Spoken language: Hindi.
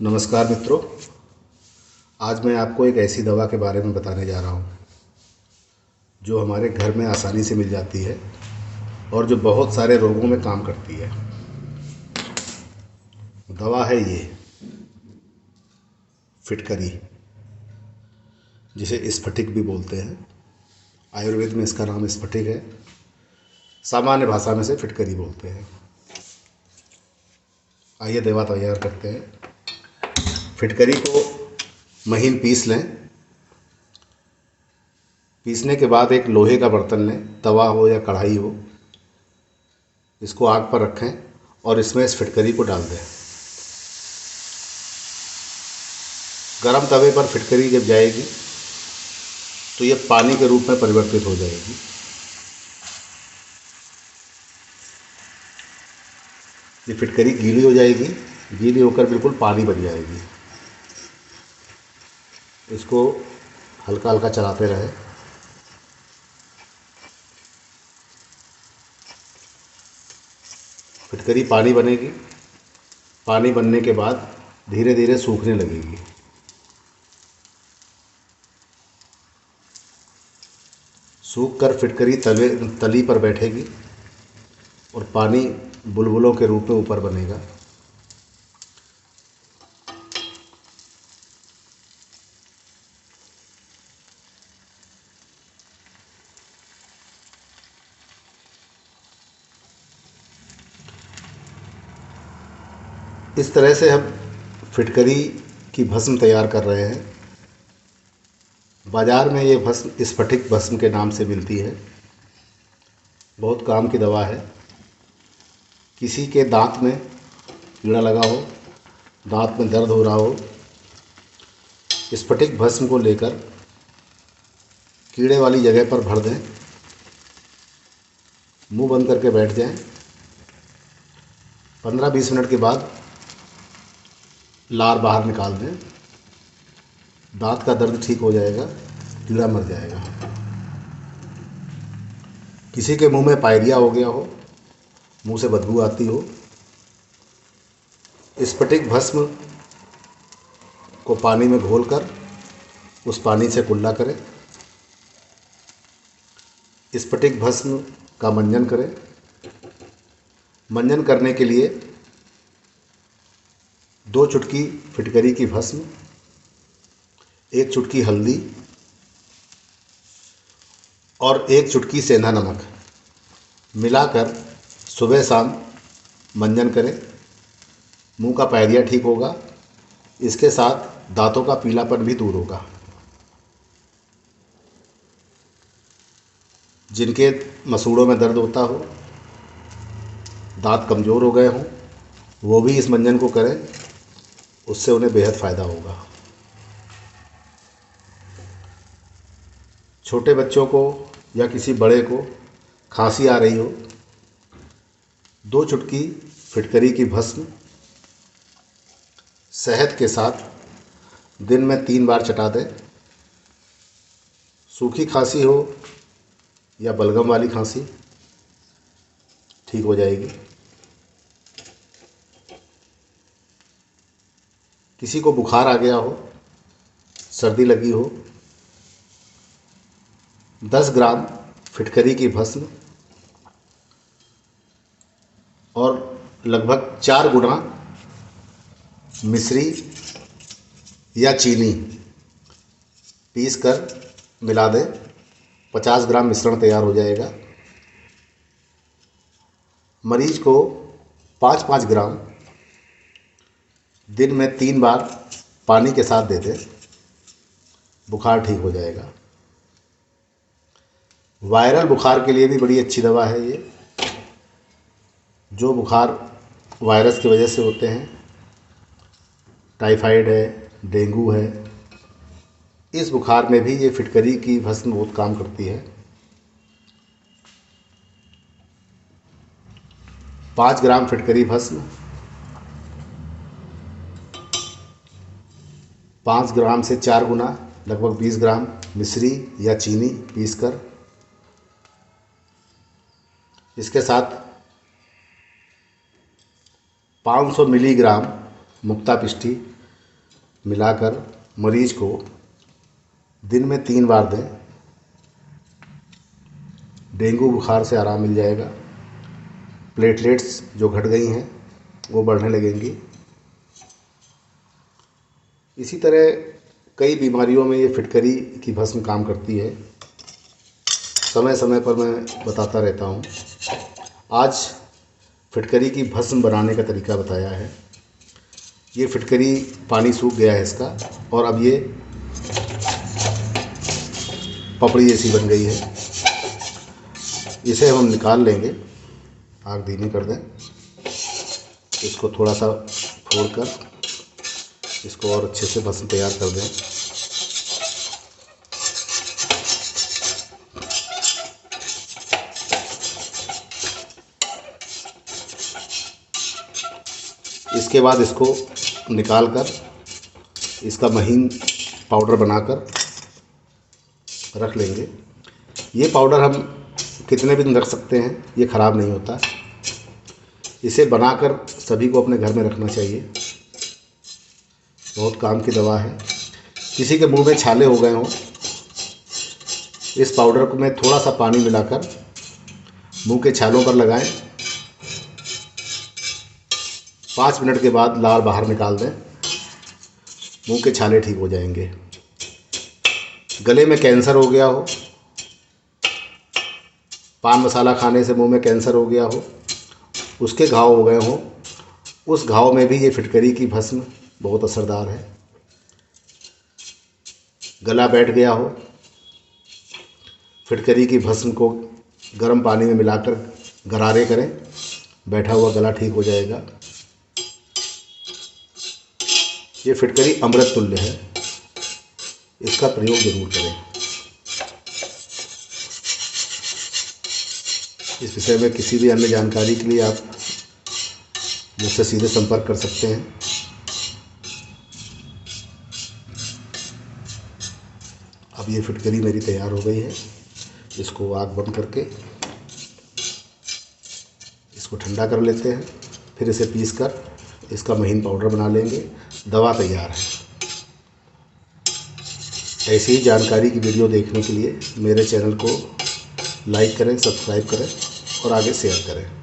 नमस्कार मित्रों। आज मैं आपको एक ऐसी दवा के बारे में बताने जा रहा हूँ जो हमारे घर में आसानी से मिल जाती है और जो बहुत सारे रोगों में काम करती है। दवा है ये फिटकरी, जिसे स्फटिक भी बोलते हैं। आयुर्वेद में इसका नाम स्फटिक है, सामान्य भाषा में से फिटकरी बोलते हैं। आइए दवा तैयार करते हैं। फिटकरी को महीन पीस लें। पीसने के बाद एक लोहे का बर्तन लें, तवा हो या कढ़ाई हो। इसको आग पर रखें और इसमें इस फिटकरी को डाल दें। गरम तवे पर फिटकरी जब जाएगी तो ये पानी के रूप में परिवर्तित हो जाएगी। ये फिटकरी गीली हो जाएगी, गीली होकर बिल्कुल पानी बन जाएगी। इसको हल्का हल्का चलाते रहें। फिटकरी पानी बनेगी। पानी बनने के बाद धीरे धीरे सूखने लगेगी। सूख कर फिटकरी तली पर बैठेगी और पानी बुलबुलों के रूप में ऊपर बनेगा। इस तरह से हम फिटकरी की भस्म तैयार कर रहे हैं। बाज़ार में ये भस्म स्फटिक भस्म के नाम से मिलती है। बहुत काम की दवा है। किसी के दांत में कीड़ा लगा हो, दांत में दर्द हो रहा हो, स्फटिक भस्म को लेकर कीड़े वाली जगह पर भर दें। मुंह बंद करके बैठ जाएं। 15-20 मिनट के बाद लार बाहर निकाल दें। दांत का दर्द ठीक हो जाएगा, कीड़ा मर जाएगा। किसी के मुंह में पायरिया हो गया हो, मुंह से बदबू आती हो, स्फटिक भस्म को पानी में घोलकर उस पानी से कुल्ला करें। स्फटिक भस्म का मंजन करें। मंजन करने के लिए 2 चुटकी फिटकरी की भस्म, 1 चुटकी हल्दी और 1 चुटकी सेंधा नमक मिलाकर सुबह शाम मंजन करें। मुंह का पायरिया ठीक होगा। इसके साथ दांतों का पीलापन भी दूर होगा। जिनके मसूड़ों में दर्द होता हो, दांत कमज़ोर हो गए हों, वो भी इस मंजन को करें। उससे उन्हें बेहद फ़ायदा होगा। छोटे बच्चों को या किसी बड़े को खांसी आ रही हो, 2 चुटकी फिटकरी की भस्म शहद के साथ दिन में 3 बार चटा दें। सूखी खांसी हो या बलगम वाली खांसी ठीक हो जाएगी। किसी को बुखार आ गया हो, सर्दी लगी हो, 10 ग्राम फिटकरी की भस्म और लगभग 4 गुना मिश्री या चीनी पीस कर मिला दें। 50 ग्राम मिश्रण तैयार हो जाएगा। मरीज को 5-5 ग्राम दिन में 3 बार पानी के साथ दे दें। बुखार ठीक हो जाएगा। वायरल बुखार के लिए भी बड़ी अच्छी दवा है ये। जो बुखार वायरस की वजह से होते हैं, टाइफाइड है, डेंगू है, इस बुखार में भी ये फिटकरी की भस्म बहुत काम करती है। 5 ग्राम फिटकरी भस्म, 5 ग्राम से 4 गुना लगभग 20 ग्राम मिश्री या चीनी पीसकर, इसके साथ 500 मिलीग्राम मुक्ता पिष्टी मिलाकर मरीज को दिन में 3 बार दें। डेंगू बुखार से आराम मिल जाएगा। प्लेटलेट्स जो घट गई हैं वो बढ़ने लगेंगी। इसी तरह कई बीमारियों में ये फिटकरी की भस्म काम करती है। समय समय पर मैं बताता रहता हूँ। आज फिटकरी की भस्म बनाने का तरीका बताया है। ये फिटकरी पानी सूख गया है इसका, और अब ये पपड़ी जैसी बन गई है। इसे हम निकाल लेंगे। आग धीमी कर दें। इसको थोड़ा सा फोड़कर इसको और अच्छे से भस्म तैयार कर दें। इसके बाद इसको निकाल कर इसका महीन पाउडर बनाकर रख लेंगे। ये पाउडर हम कितने भी दिन रख सकते हैं, ये ख़राब नहीं होता। इसे बनाकर सभी को अपने घर में रखना चाहिए। बहुत काम की दवा है। किसी के मुंह में छाले हो गए हों, इस पाउडर को में थोड़ा सा पानी मिलाकर मुंह के छालों पर लगाएं। 5 मिनट के बाद लार बाहर निकाल दें। मुंह के छाले ठीक हो जाएंगे। गले में कैंसर हो गया हो, पान मसाला खाने से मुंह में कैंसर हो गया हो, उसके घाव हो गए हों, उस घाव में भी ये फिटकरी की भस्म बहुत असरदार है। गला बैठ गया हो, फिटकरी की भस्म को गर्म पानी में मिलाकर गरारे करें, बैठा हुआ गला ठीक हो जाएगा। ये फिटकरी अमृत तुल्य है। इसका प्रयोग जरूर करें। इस विषय में किसी भी अन्य जानकारी के लिए आप मुझसे सीधे संपर्क कर सकते हैं। अब ये फिटकरी मेरी तैयार हो गई है। इसको आग बंद करके इसको ठंडा कर लेते हैं। फिर इसे पीसकर इसका महीन पाउडर बना लेंगे। दवा तैयार है। ऐसी ही जानकारी की वीडियो देखने के लिए मेरे चैनल को लाइक करें, सब्सक्राइब करें और आगे शेयर करें।